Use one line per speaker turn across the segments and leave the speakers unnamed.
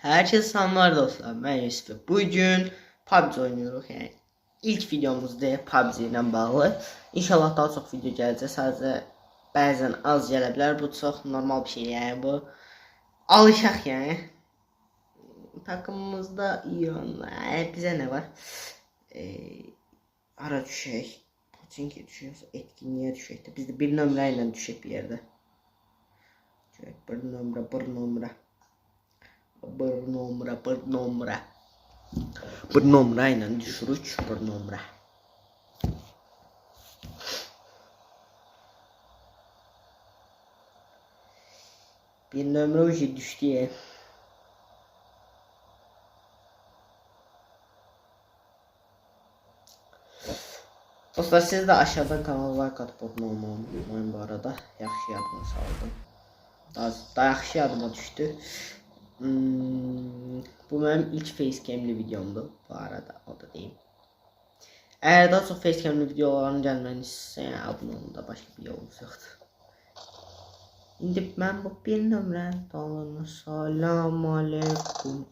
Herkese selamlar dostlar. Ben Yusuf. Bugün PUBG oynuyoruz. Yani ilk videomuzda PUBG ile bağlı. İnşallah daha çok video gelecek. Sadece bazen az gələ bilər. Bu çok normal bir şey yani bu. Alışaq yani. Takımımızda iyi onlar. Bize ne var? Ara düşək. Çünki düşüyorsa etkinliğe düşək. Biz de bir nömrəylə düşək bir yerde. Bir nömrə. Bir nömrə ilə düşürük. Bir nömrə. Bir nömrə ucu düşdü ya. Dostlar siz de aşağıdan kanala like atıp abone olmayı unutmayın bu arada. Yaxşı yadıma saldım. Daha yaxşı yadıma düşdü. Bu benim ilk facecam'li videomdu bu arada, o da deyim. Eğer daha çok facecam'li videoların gelmeni istəyirsən, abone olun da başka bir yolumuz yoxdur. İndi mən bu bir nömrə dalını salam aleyküm.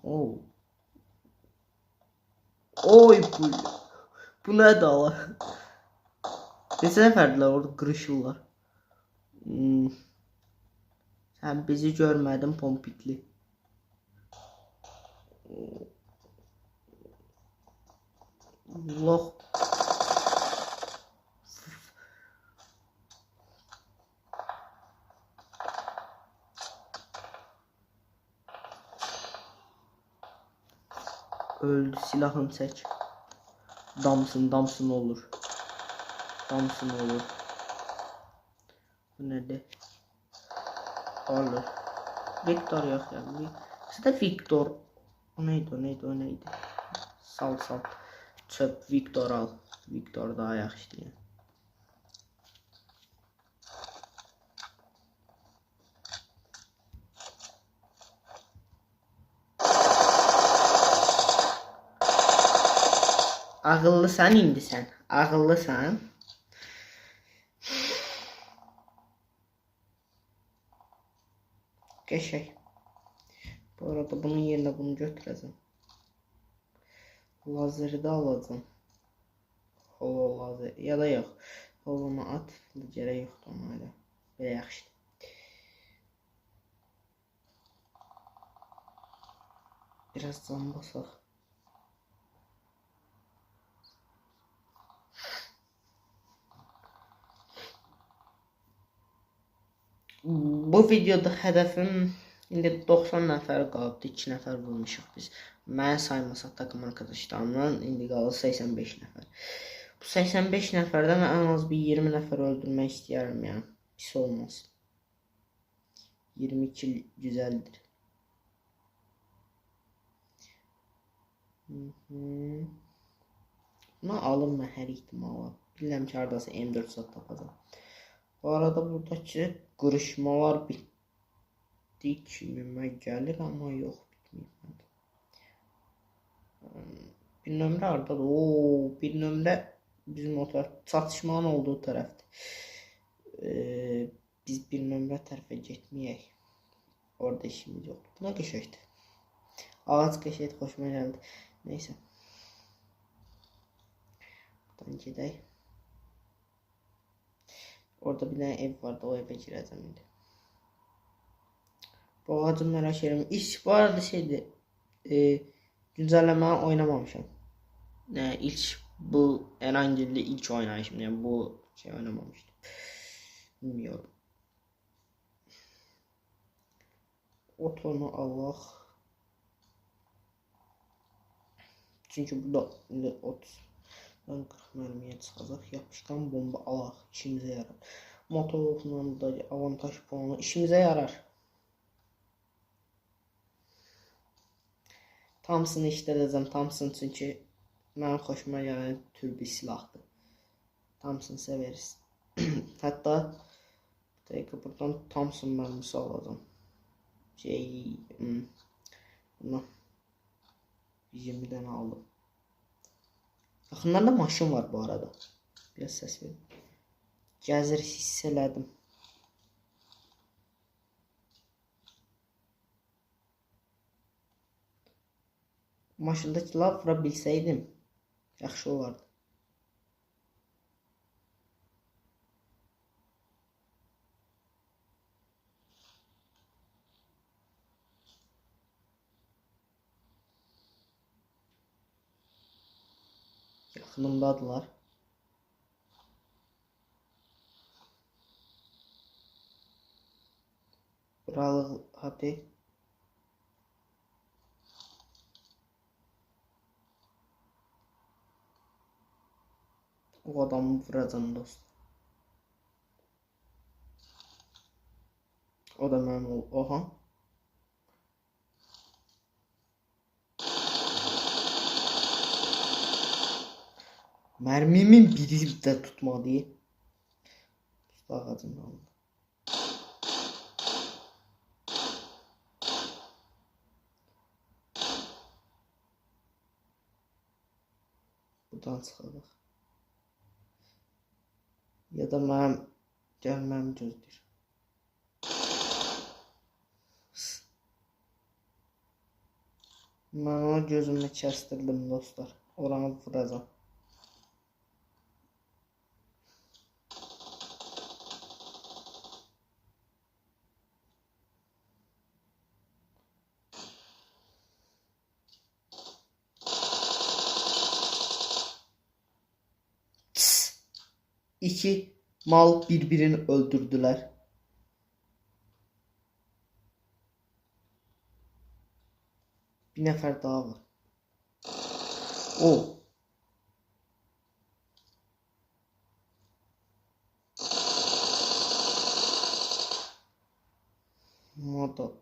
Oy bu ne dalı? Neçə nəfərdirlər orada qırışırlar. Sen bizi görmədin pompikli. Allah. Öldü, silahını çək. Damsın olur. Damsın olur. Bu nedir? Olur. Victor yok yani. İşte Victor. O neydi? Sal. Çöp Victor al. Victor daha yaxşı yani. Ağıllısan indi sen. Ağıllısan. Geçək. Bu arada bunun yerine bunu götürəcəm. Lazeri de alacağım. Holo lazer ya da yok. Holonu at. Gerek yoktu ona öyle. Böyle yaxşı. Biraz can basaq. Bu videoda hedefim indi 90 nəfər qalıbdı. 2 nəfər vurmuşuq biz. Mən saymasaq takım arkadaşlarımla indi qalır 85 nəfər. Bu 85 nəfərdən ən az bir 20 nəfər öldürmək istəyirəm yəni. Pis olmaz. 22 güzeldir. Buna alınma hər ihtimala. Bilirəm ki, haradasa M4 sat tapacağım. Bu arada buradaki qırışmalar bitdi kimimə gəlir, amma yox, bitməyib. Bir nömrə haradadır? Bir nömrə bizim o tərəf, çatışmanın olduğu tərəfdir. Biz bir nömrə tərəfə getməyək. Orada işimiz yoxdur. Buna qəşəkdir. Ağac qəşəkdir, xoşuma gəldi. Neyse. Buradan gedək. Orada bir tane ev vardı, o eve gireceğim indi. Bu ağacı merak ediyorum. İş bu arada şeydi. Güncellemeyi oynamamışım. İlk bu Erangil'de ilk oynayışım. Yani bu şey oynamamıştım. Bilmiyorum. Otonu Allah. Çünkü burada 30. 40 mermiye çıxacaq. Yapışkan bomba alaq. İşimizə yarar. Motorla da avantaj puanı işimizə yarar. Thompson'ı işlədəcəm. Thompson çünki mənim xoşuma gələn tür bir silahdır. Thompson severiz. Hətta dəqiqə buradan Thompson mərmisi alacağım. Buna 20 dənə aldım. Yaxınlarda maşın var bu arada. Biraz ses verin. Gəzir hiss elədim. Maşındakı lav vura bilsəydim yaxşı olardı. Yaxınımdadılar. Buralı hadi. O adamı vuracağım dost. O da mənim ol. Oha. Mərmimin biri də tutmadı. Usta ağacından aldı. Buradan çıxarıq. Ya da mənim gəlməm gözləyir. Mən ona gözümü kəstirdim dostlar. Oranı vuracağım. İki mal birbirini öldürdüler. Bir nefer daha var. O. Moda.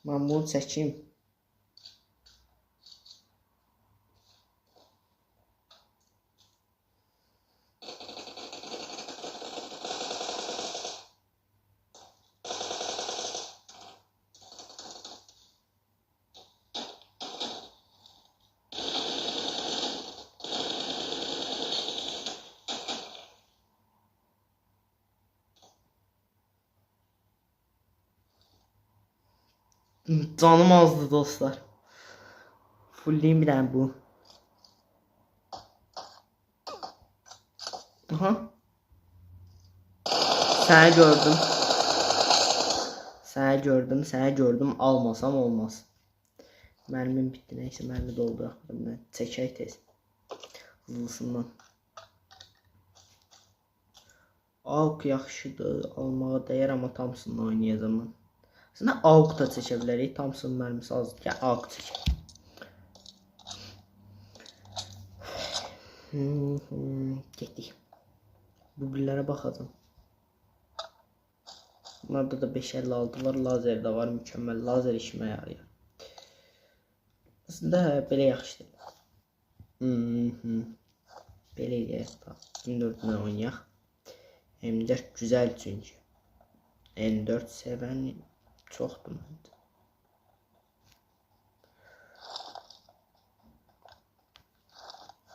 Ben bunu çekeyim. Canım azdı dostlar. Fullleyim bir tane bu. Aha. Səni gördüm. Səni gördüm. Almasam olmaz. Mərmim bitdi. Neyse mərmi doldu. Çəkək tez. Hızlısından. AUK yaxşıdır. Almağa dəyər amma Thompson'la oynayacağım mən. Aslında AUK da çəkə bilərik. Thompson mərmisi azdır. Gəl AUK çəkək. Getdik. Bu birlərə baxacağım. Bunlarda da 556 var. Lazer də var. Mükəmməl. Lazer işimə yarayır. Aslında belə yaxşıdır. Belə eləyək. 24-dən oynayaq. M4 güzel çünkü. M4 seven çoxdur məndə.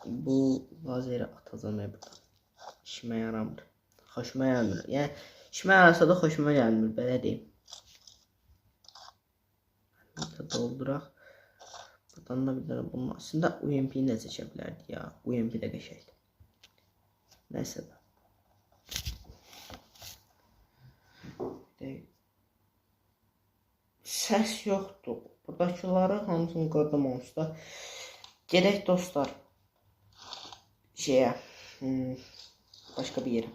Bu lazeri atacağım buradan. İşimə yaramır. Xoşuma gəlmir. Yəni işimə yarasa da xoşuma gəlmir, belə deyim. Burada dolduraq. Buradan da bir dənə bunun aslında UMP-ni də çəkə bilərdik ya. UMP də qəşəkdir. Nəsə də. Səs yoxdur. Buradakıları hamısını qırdamamışda. Gedək dostlar. Başqa bir yerə.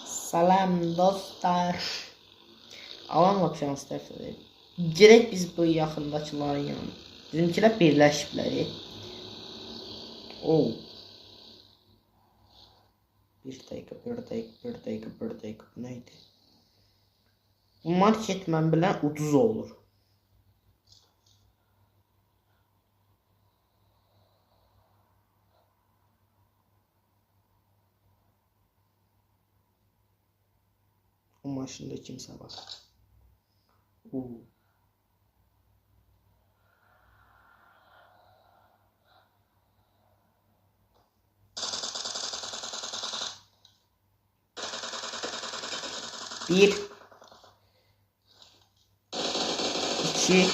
Salam dostlar. Alan lap şans tərəfdir. Gedək biz bu yaxındakıların yanına. Bizimkilər birləşiblər. Oh. Bir dakika. Neydi? Bu market mən bilən ucuz olur. O maşında kimsə var. 1 2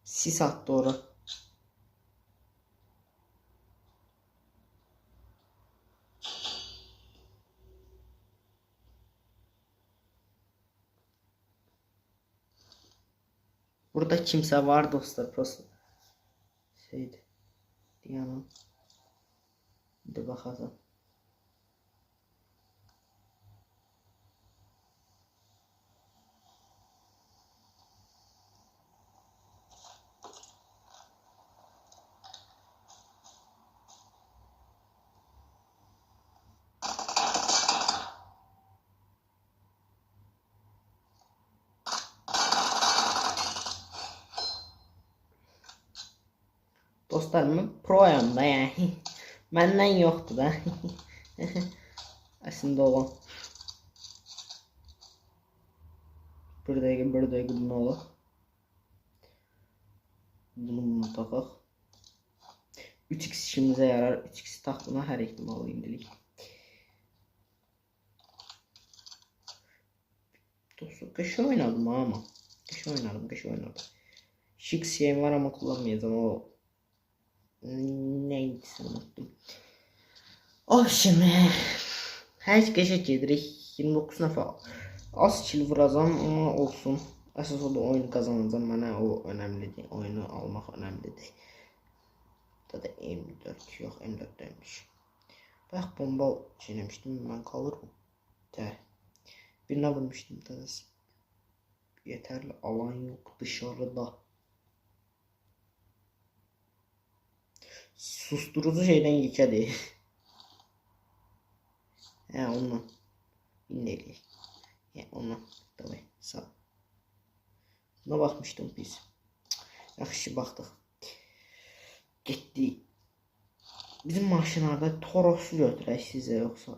sis attı ora. Burada kimse var dostlar, prosto şeydi. Diyanım. Bir bakalım. Dostlarım proyam da yani. Məndən yoxdur da. Əslində olan. Bir dəqiqə bunu alaq. Bunu taxaq. 3x işimizə yarar. 3x taxdığına hər ehtimalı indilik. Dostlar qəşəng oynadım ama. Qəşəng oynadım. Şık şeyim var ama kullanmayacağım o. Neydi unuttum. Oh şimdi. Hər gecə gedirik. 29 nəfər. Az kill vuracam ama olsun. Əsas o da oyunu qazanacam. Mənə o önəmlidir. Oyunu almaq önəmlidir. Burada M4 yox, M4 demiş. Bayaq bomba çiğnemişdim. Mən kalırım. Birine vurmuştum da. Yeterli alan yok dışarıda. Susturucu şeyden yıkadı. He onunla. İnleri. He onunla. Tabii sağ. Buna bakmıştım biz. Yaxşı baxdıq. Getdi. Bizim maşınlarda Toros'u götürək sizə yoxsa.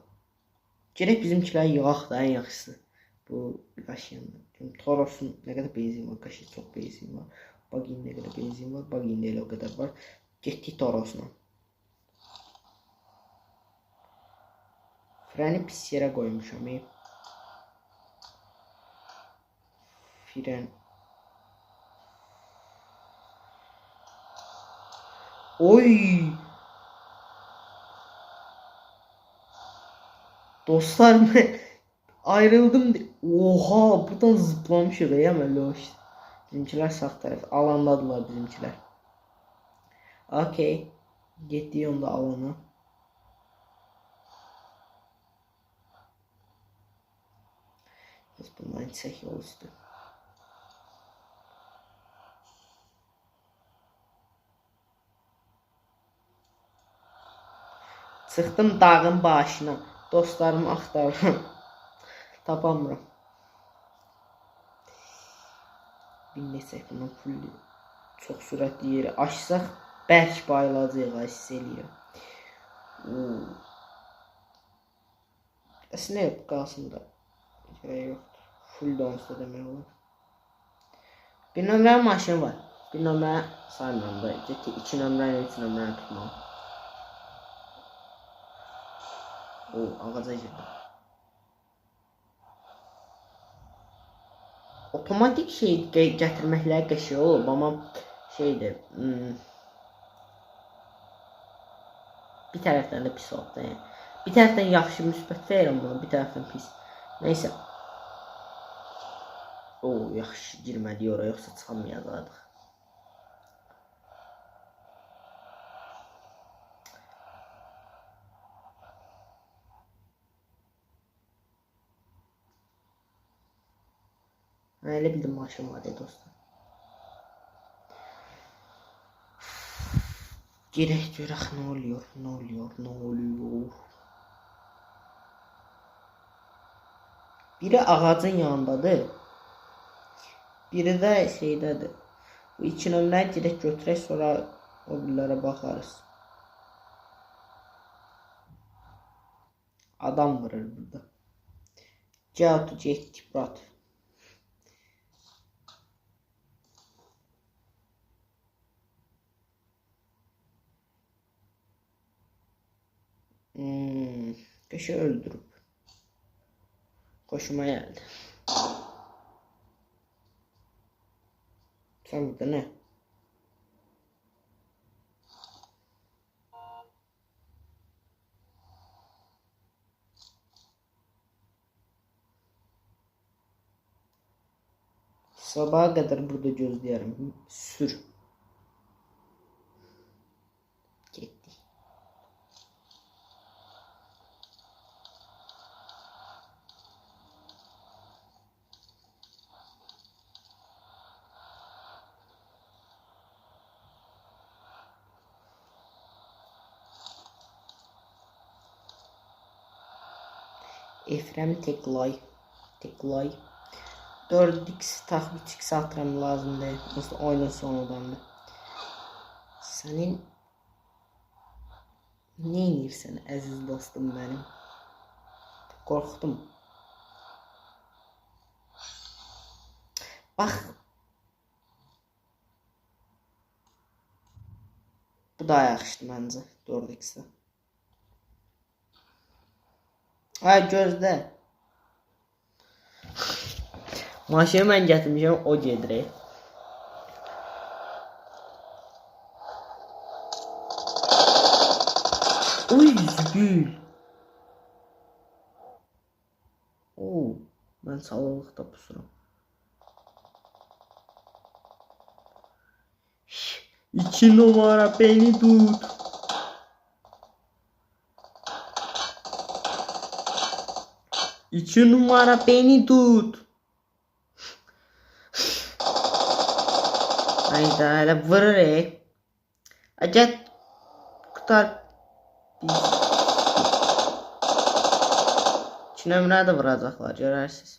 Gerek bizimkiler yığaq da en yaxşısı. Bu birkaç yanında. Çünkü Toros'un ne kadar benzin var. Kaşı çok benzin var. Buggy'nin ne kadar benzin var. Buggy'nin de o kadar var. Getdik Toros'la. Freni pis yere koymuşam. Fren. Oy. Dostlar ayrıldım. Oha buradan zıplamış oraya ama loş. Bizimkiler sağ taraf. Alandadılar bizimkiler. Okey. Gitti onda alanı. Biz bundan çək yol üstü. Çıxdım dağın başına. Dostlarımı axtarıram. Tapamıram. Bilmesək bundan fulli. Çox sürətli yeri açsaq bərk bayılacaq, hiss eləyirəm. Əslində yox, qalsın da. Gerək yoxdur. Full donsa demək olur. Bir nömrə maşın var. Bir nömrə saymıram da. 2 nömrə, 3 nömrə tutmalım. Ağaca girdim. Otomatik şey gətirməkləri qəşəng olub, amma şeydir. Bir tərəfdən də pis oldu. Yəni. Bir tərəfdən yaxşı müsbət verirəm bunu, bir tərəfdən pis. Neysə. Yaxşı girmədik ora, yoxsa çıxamayacaqdıq. Elə bildim maşın var ya dostlar. Gerek görək nə oluyor. Biri ağacın yanındadır. Biri də şeydədir. Bu iki nömrəni direkt götürək, sonra o birlərə baxarız. Adam vurur burada. Get brat. kişi öldürüb. Xoşuma gəldi. Sən burada nə? Sabaha qədər burada gözləyərəm. Sür. Getdik. Efrem teklay. 4x taxıl 3x atıram lazım değil. Nasıl oyunun sonundan da. Senin ne inirsən əziz dostum benim? Qorxdum. Bax. Bu da yaxşıdır məncə 4x-də. Ay gözlə. Maşını mən gətirmişəm, o gedir. Uy, zübül. Oo, mən sağlıqda pusuram. 2 numara beni tut. İki numara beni tut. Hayda hele vurur Acet kurtar. İki nömrə də vuracaqlar görərsiniz.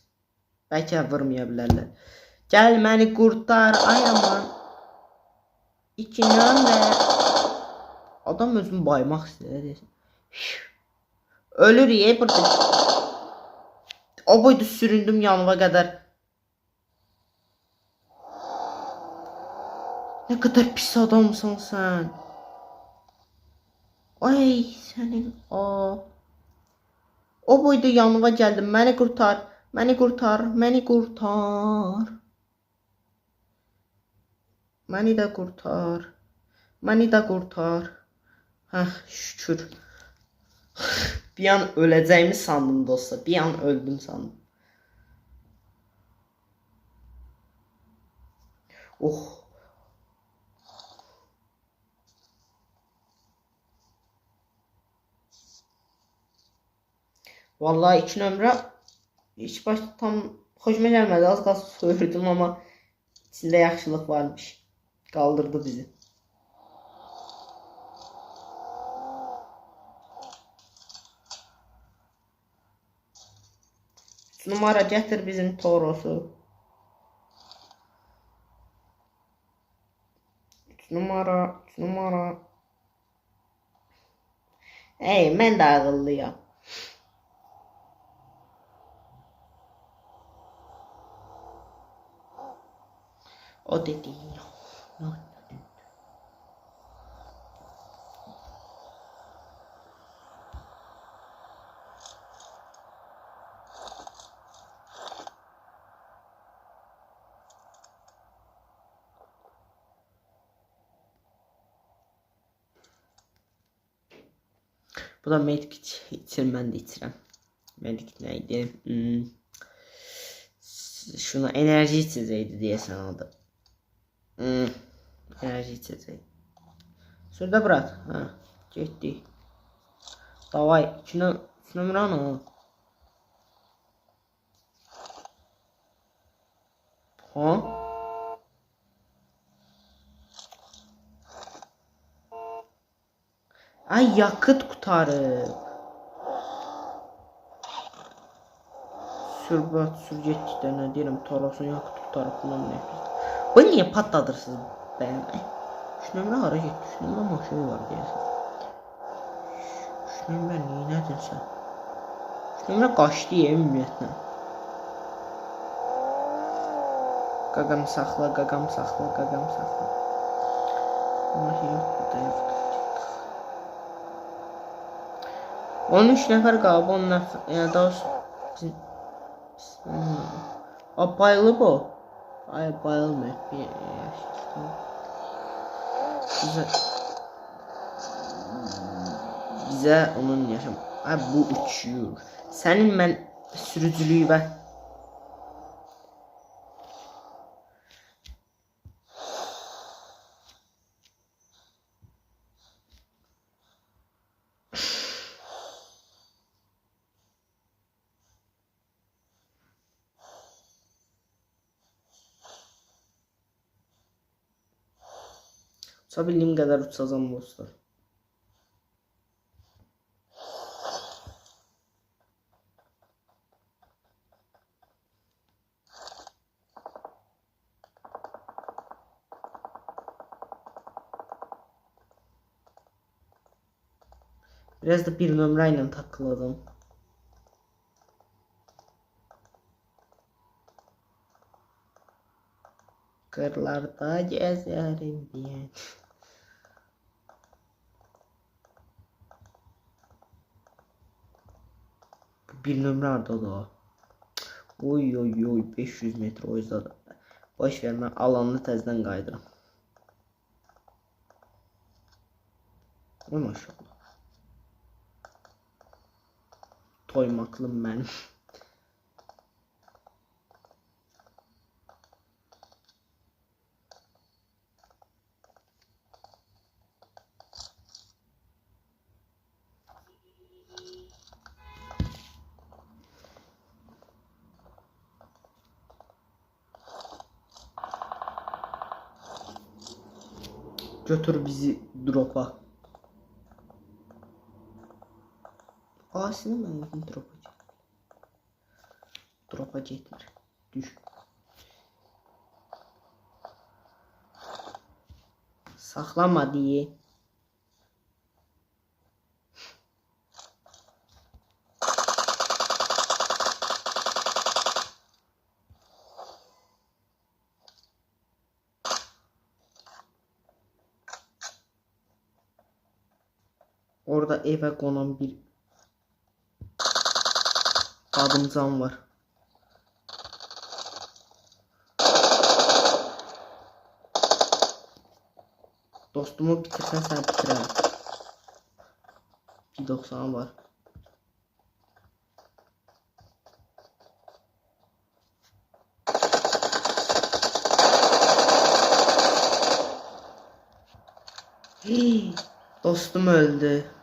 Bəlkə vurmaya bilərlər. Gəl məni kurtar ay aman. 2 nömrə. Adam özünü baymaq istəyir. Ölür burada. O boyda süründüm yanıma kadar. Ne kadar pis adamsın sen. Ay senin o. O boyda yanıma geldim. Beni kurtar. Beni kurtar. Beni kurtar. Beni de kurtar. Beni de kurtar. Heh şükür. Bir an öleceğimi sandım dostlar. Bir an öldüm sandım. Oh. Vallahi 2 nömrə hiç başta tam hoşuma gelmedi. Az kalsın soyurdum ama içinde yaxşılıq varmış. Kaldırdı bizi. Numara getir bizim Toros'u. 3 numara. Hey ben de ağıllıyım. O dedi ya. Bu da medkit için ben de içirəm. Medkit neydi? Şuna enerji içeceğiydi diye sanıldı. Enerji içeceği. Şurada bırak. Ha, gitti. Davay. Şuna mıran Ha? Ay yakıt kurtarıb. Sür getdikdə nə deyirəm, Toros'un yakıt kurtarıb bundan nə yapıyorsun? Bu niye patladırsınız benim? Şu nömrə hara getdi? Şu nömrə maşını var deyəsən. Şu nömrə neynədin sən? Şu nömrə qaçdı ümumiyyətlə. Qaqam saxla. Maşını yox burada yoxdur. 13 nəfər qalıb, 10 nəfər, yəni daha bizim bayılıb o. Ay bayılmır. Bizə onun yaşam. Ay bu uçuyor. Sənin mən sürücülüyü və uçabildiğim kadar uçacağım dostlar. Biraz da bir nömrayla takıladım. Kırlarda gezerim diye. Bir nömrə hardadır o? Oy oy oy 500 metre o yüzden. Boş ver, mən alanını təzədən qaydıram. Oy maşallah. Toymaklım mənim. Götür bizi drop'a. Aslında ben drop'a getmir. Düş. Saxlama diye. Orada eve konan bir adımcan var. Dostumu bitirsen sen bitirer. 90 var. Hii, dostum öldü.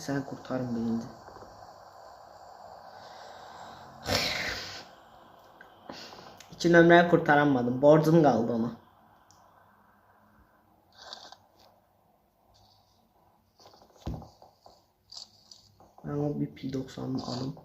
Sen kurtarın beni. İki nömrəyi kurtaramadım. Borcum kaldı ona. Ben o bir P90'ı alayım.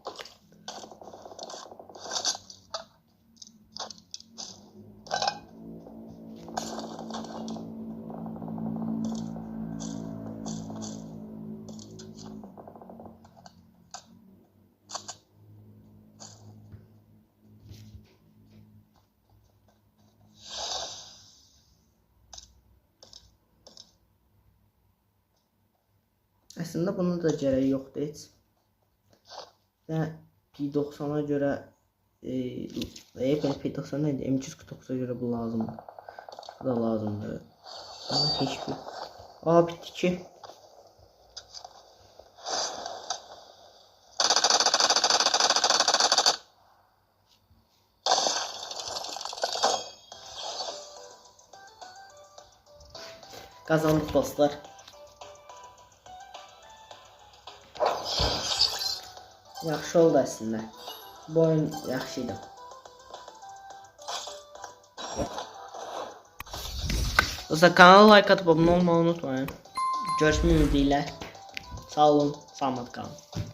Aslında bunun da gərəyi yoxdur heç. Və P90'a görə P90 neydi? M249'a görə bu lazımdır. Bu da lazımdır. Ama heç bir. Aa bitdi ki. Kazandık dostlar. Yaxşı oldu əslində. Bu oyun yaxşıydı. Dostlar kanala like atıp abone olmayı unutmayın. Görüşmək ümidiyle. Sağ olun, salamat qalın.